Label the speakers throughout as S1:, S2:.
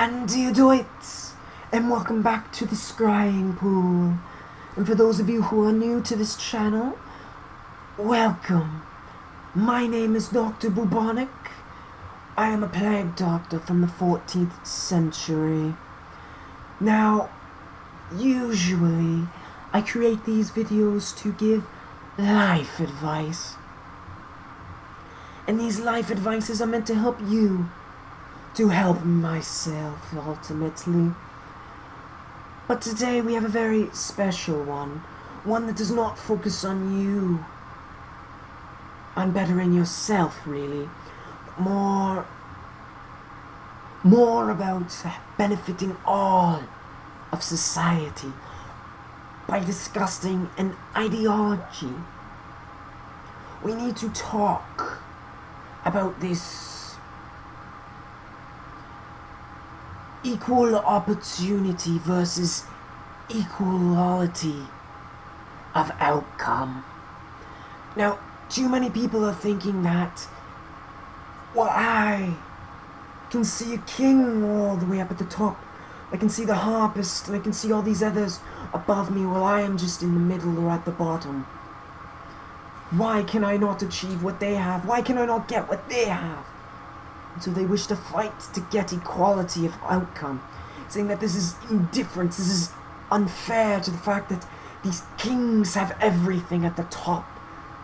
S1: Unedited, and welcome back to the Scrying pool. And for those of you who are new to this channel, welcome. My name is Dr. Bubonic. I am a plague doctor from the 14th century. Now, usually I create these videos to give life advice. And these life advices are meant to help you, to help myself, ultimately. But today we have a very special one that does not focus on you, on bettering yourself, really, but more about benefiting all of society by discussing an ideology. We need to talk about this equal opportunity versus equality of outcome. Now, too many people are thinking that, well, I can see a king all the way up at the top. I can see the harpist, and I can see all these others above me, while I am just in the middle or at the bottom. Why can I not achieve what they have? Why can I not get what they have? And so they wish to fight to get equality of outcome, saying that this is indifference, this is unfair to the fact that these kings have everything at the top,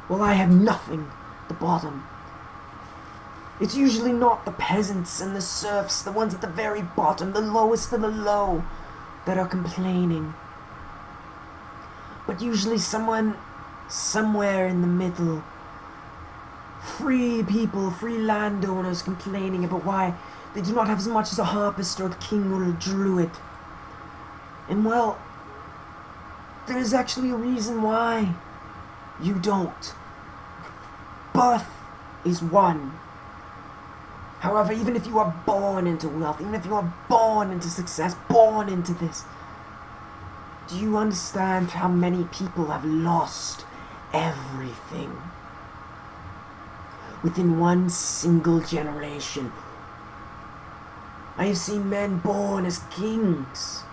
S1: while I have nothing at the bottom. It's usually not the peasants and the serfs, the ones at the very bottom, the lowest of the low, that are complaining, but usually someone somewhere in the middle. Free people, free landowners complaining about why they do not have as much as a harpist or a king or a druid. And well, there is actually a reason why you don't. Birth is one. However, even if you are born into wealth, even if you are born into success, born into this, do you understand how many people have lost everything within one single generation? I have seen men born as kings,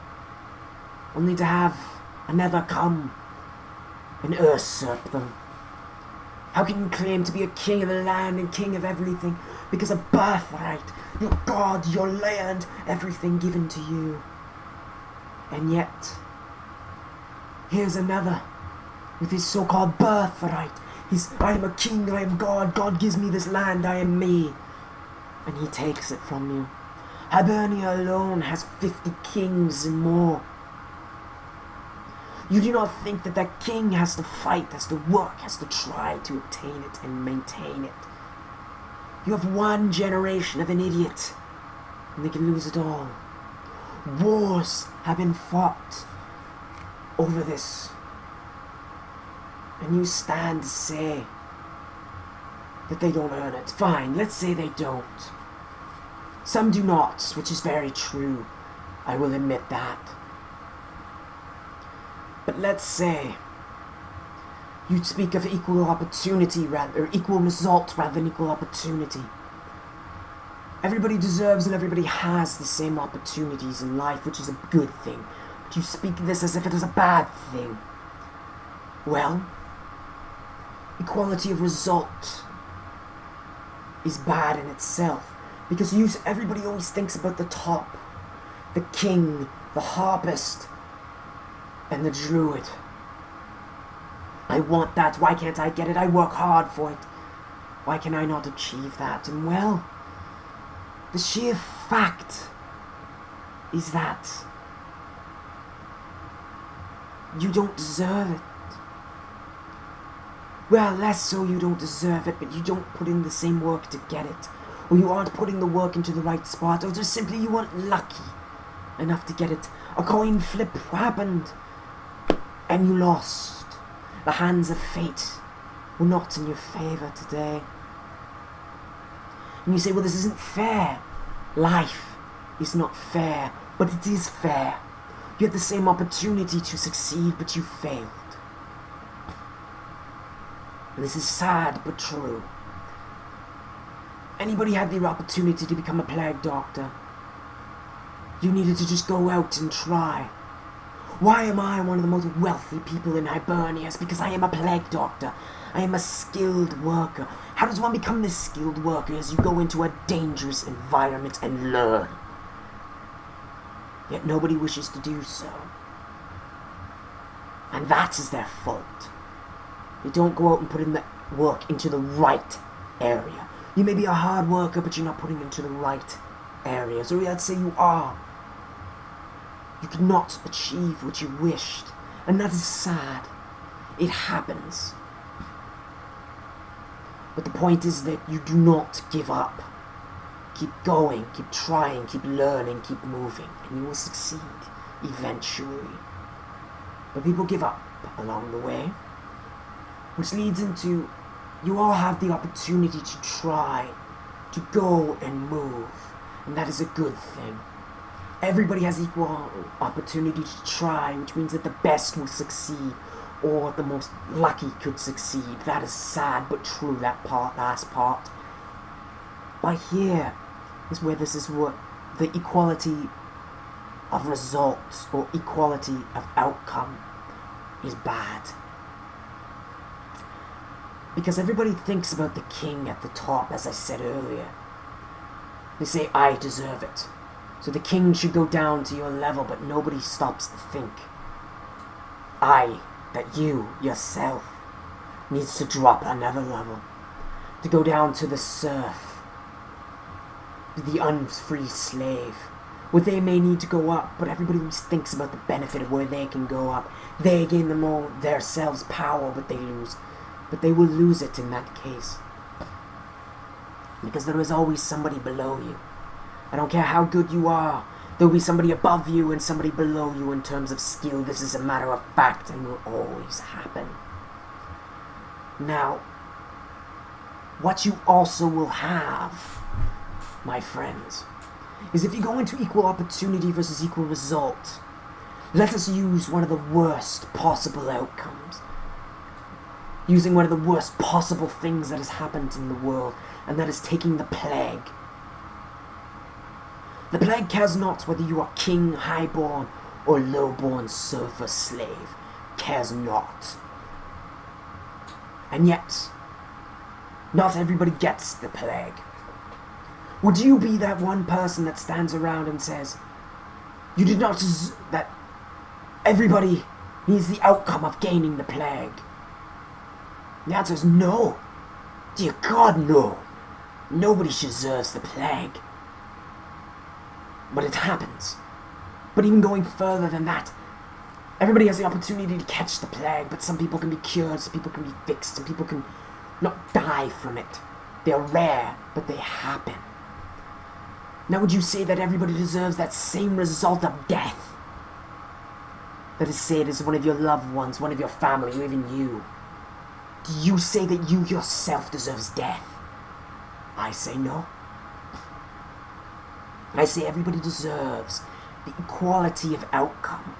S1: only to have another come and usurp them. How can you claim to be a king of the land and king of everything because of birthright, your God, your land, everything given to you? And yet, here's another with his so-called birthright. I am a king, I am God, God gives me this land, I am me. And he takes it from you. Hibernia alone has 50 kings and more. You do not think that that king has to fight, has to work, has to try to obtain it and maintain it. You have one generation of an idiot, and they can lose it all. Wars have been fought over this. And you stand to say that they don't earn it. Fine, let's say they don't. Some do not, which is very true. I will admit that. But let's say you speak of equal opportunity or equal result rather than equal opportunity. Everybody deserves and everybody has the same opportunities in life, which is a good thing. But you speak of this as if it is a bad thing. Well, equality of result is bad in itself, because everybody always thinks about the top, the king, the harpist, and the druid. I want that, why can't I get it? I work hard for it. Why can I not achieve that? And well, the sheer fact is that you don't deserve it. Well, less so you don't deserve it, but you don't put in the same work to get it. Or you aren't putting the work into the right spot, or just simply you weren't lucky enough to get it. A coin flip happened, and you lost. The hands of fate were not in your favor today. And you say, well, this isn't fair. Life is not fair, but it is fair. You had the same opportunity to succeed, but you failed. This is sad, but true. Anybody had the opportunity to become a plague doctor? You needed to just go out and try. Why am I one of the most wealthy people in Hibernia? It's because I am a plague doctor. I am a skilled worker. How does one become this skilled worker? As you go into a dangerous environment and learn. Yet nobody wishes to do so. And that is their fault. They don't go out and put in the work into the right area. You may be a hard worker, but you're not putting into the right areas. Or let's say you are. You cannot achieve what you wished. And that is sad. It happens. But the point is that you do not give up. Keep going, keep trying, keep learning, keep moving, and you will succeed eventually. But people give up along the way, which leads into you all have the opportunity to try, to go and move, and that is a good thing. Everybody has equal opportunity to try, which means that the best will succeed, or the most lucky could succeed. That is sad but true, that last part. But here is where this is what the equality of results or equality of outcome is bad. Because everybody thinks about the king at the top, as I said earlier. They say, I deserve it. So the king should go down to your level, but nobody stops to think. That you, yourself, needs to drop another level. To go down to the serf. The unfree slave. Where they may need to go up, but everybody always thinks about the benefit of where they can go up. They gain themselves power, but they lose. But they will lose it in that case. Because there is always somebody below you. I don't care how good you are. There will be somebody above you and somebody below you in terms of skill. This is a matter of fact and will always happen. Now, what you also will have, my friends, is if you go into equal opportunity versus equal result, let us use one of the worst possible outcomes. Using one of the worst possible things that has happened in the world, and that is taking the plague. The plague cares not whether you are king, highborn, or lowborn serf or slave. Cares not. And yet, not everybody gets the plague. Would you be that one person that stands around and says, you did not that everybody needs the outcome of gaining the plague? The answer is no. Dear God, no. Nobody deserves the plague. But it happens. But even going further than that, everybody has the opportunity to catch the plague, but some people can be cured, some people can be fixed, some people can not die from it. They're rare, but they happen. Now would you say that everybody deserves that same result of death? That is, say it is one of your loved ones, one of your family, or even you. Do you say that you yourself deserves death? I say no. I say everybody deserves the equality of outcome.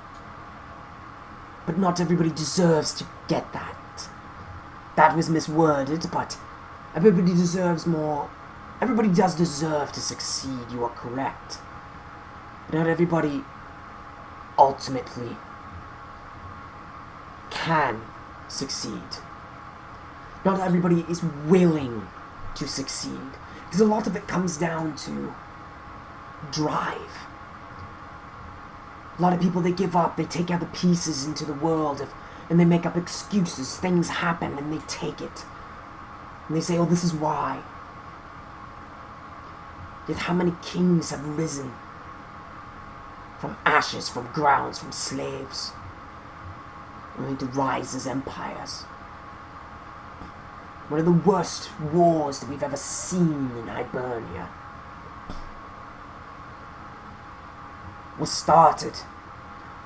S1: But not everybody deserves to get that. That was misworded, but everybody deserves more. Everybody does deserve to succeed, you are correct. But not everybody ultimately can succeed. Not everybody is willing to succeed. Because a lot of it comes down to drive. A lot of people, they give up, they take other pieces into the world and they make up excuses. Things happen and they take it. And they say, oh, this is why. Yet how many kings have risen from ashes, from grounds, from slaves, only to rise as empires? One of the worst wars that we've ever seen in Hibernia was started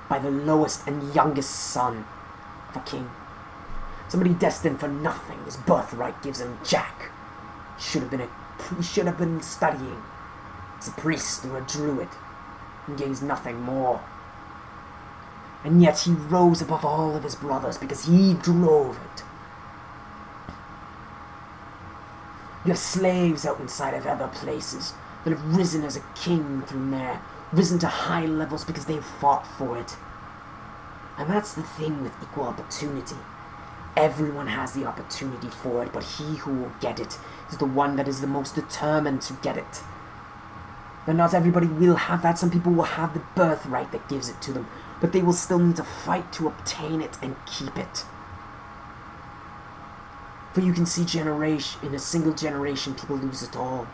S1: by the lowest and youngest son of a king. Somebody destined for nothing. His birthright gives him jack. He should have been studying as a priest or a druid and gains nothing more. And yet he rose above all of his brothers because he drove it. You have slaves out inside of other places that have risen as a king through their risen to high levels because they've fought for it. And that's the thing with equal opportunity. Everyone has the opportunity for it, but he who will get it is the one that is the most determined to get it. But not everybody will have that. Some people will have the birthright that gives it to them, but they will still need to fight to obtain it and keep it. For you can see in a single generation, people lose it all.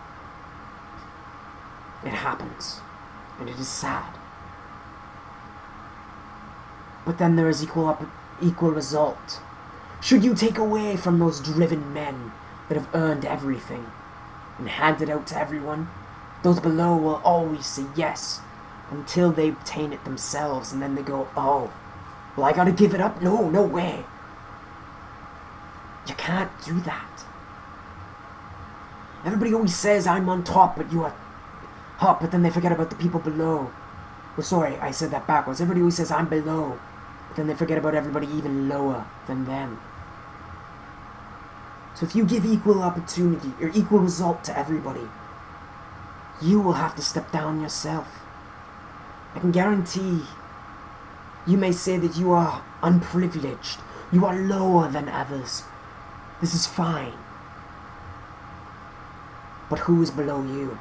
S1: It happens, and it is sad. But then there is equal result. Should you take away from those driven men that have earned everything and hand it out to everyone, those below will always say yes until they obtain it themselves, and then they go, oh, well, I gotta give it up? No way. You can't do that. Everybody always says I'm on top, but you are top, but then they forget about the people below. Well, sorry, I said that backwards. Everybody always says I'm below, but then they forget about everybody even lower than them. So if you give equal opportunity or equal result to everybody, you will have to step down yourself. I can guarantee you may say that you are unprivileged, you are lower than others. This is fine. But who is below you?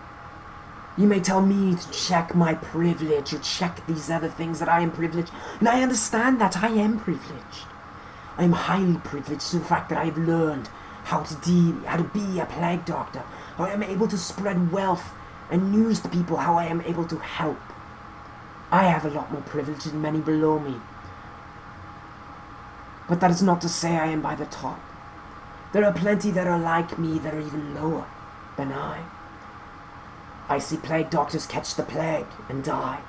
S1: You may tell me to check my privilege or check these other things that I am privileged, and I understand that I am privileged. I am highly privileged to the fact that I have learned how to be a plague doctor, how I am able to spread wealth and news to people, how I am able to help. I have a lot more privilege than many below me. But that is not to say I am by the top. There are plenty that are like me that are even lower than I. I see plague doctors catch the plague and die.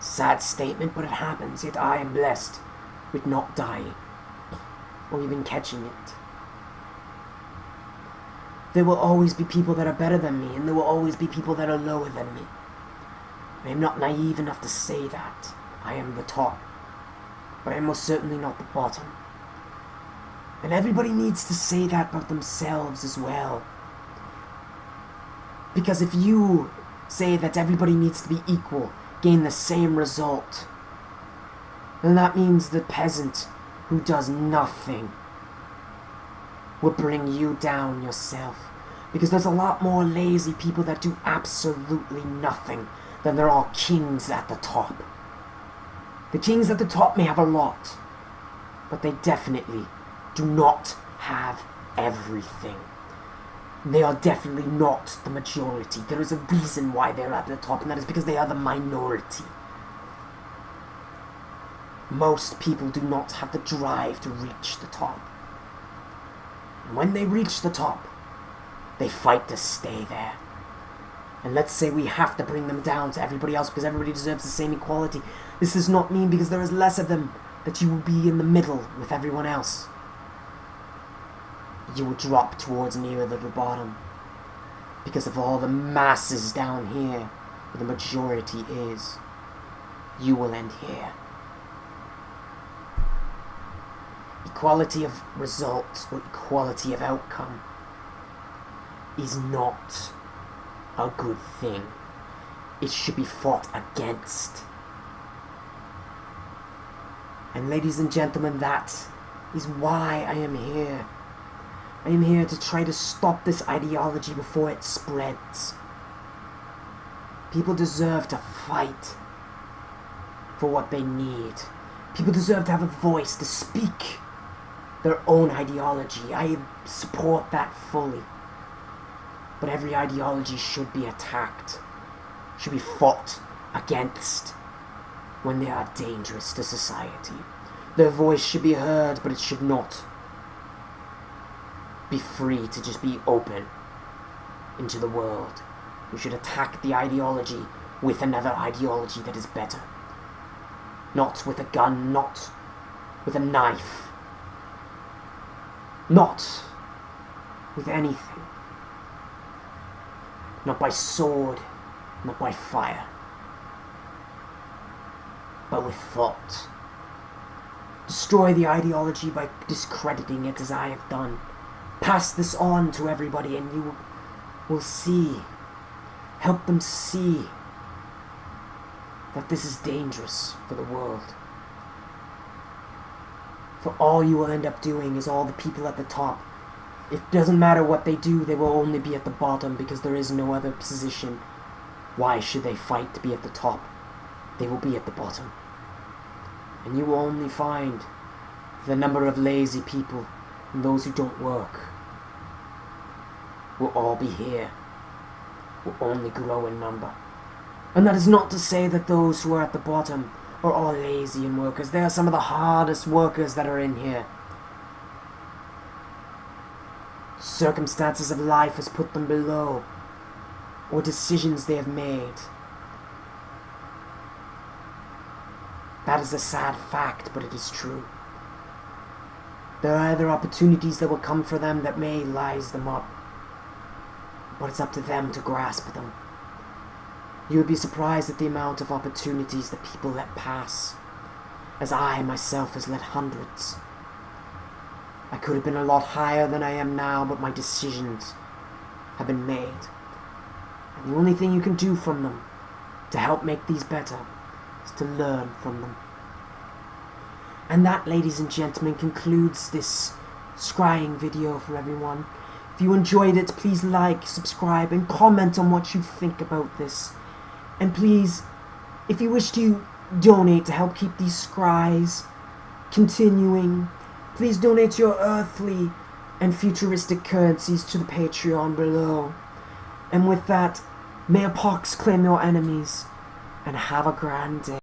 S1: Sad statement, but it happens, yet I am blessed with not dying, or even catching it. There will always be people that are better than me, and there will always be people that are lower than me. I am not naive enough to say that I am the top, but I am most certainly not the bottom. And everybody needs to say that about themselves as well. Because if you say that everybody needs to be equal, gain the same result, then that means the peasant who does nothing will bring you down yourself. Because there's a lot more lazy people that do absolutely nothing than there are kings at the top. The kings at the top may have a lot, but they definitely do not have everything. They are definitely not the majority. There is a reason why they're at the top, and that is because they are the minority. Most people do not have the drive to reach the top. And when they reach the top, they fight to stay there. And let's say we have to bring them down to everybody else because everybody deserves the same equality. This does not mean because there is less of them that you will be in the middle with everyone else. You will drop towards nearer the bottom because of all the masses down here where the majority is. You will end here. Equality of result or equality of outcome is not a good thing. It should be fought against. And ladies and gentlemen, that is why I am here. I am here to try to stop this ideology before it spreads. People deserve to fight for what they need. People deserve to have a voice to speak their own ideology. I support that fully. But every ideology should be attacked, should be fought against when they are dangerous to society. Their voice should be heard, but it should not be free to just be open into the world. We should attack the ideology with another ideology that is better. Not with a gun, not with a knife, not with anything. Not by sword, not by fire, but with thought. Destroy the ideology by discrediting it as I have done. Pass this on to everybody and you will see Help them see that this is dangerous for the world. For all you will end up doing is all the people at the top. It doesn't matter what they do, they will only be at the bottom because there is no other position. Why should they fight to be at the top? They will be at the bottom. And you will only find the number of lazy people and those who don't work will all be here, will only grow in number. And that is not to say that those who are at the bottom are all lazy and workers. They are some of the hardest workers that are in here. Circumstances of life has put them below, or decisions they have made. That is a sad fact, but it is true. There are other opportunities that will come for them that may rise them up, but it's up to them to grasp them. You would be surprised at the amount of opportunities that people let pass, as I myself has let hundreds. I could have been a lot higher than I am now, but my decisions have been made. And the only thing you can do from them to help make these better is to learn from them. And that, ladies and gentlemen, concludes this scrying video for everyone. If you enjoyed it, please like, subscribe, and comment on what you think about this. And please, if you wish to donate to help keep these scries continuing, please donate your earthly and futuristic currencies to the Patreon below. And with that, may a pox claim your enemies, and have a grand day.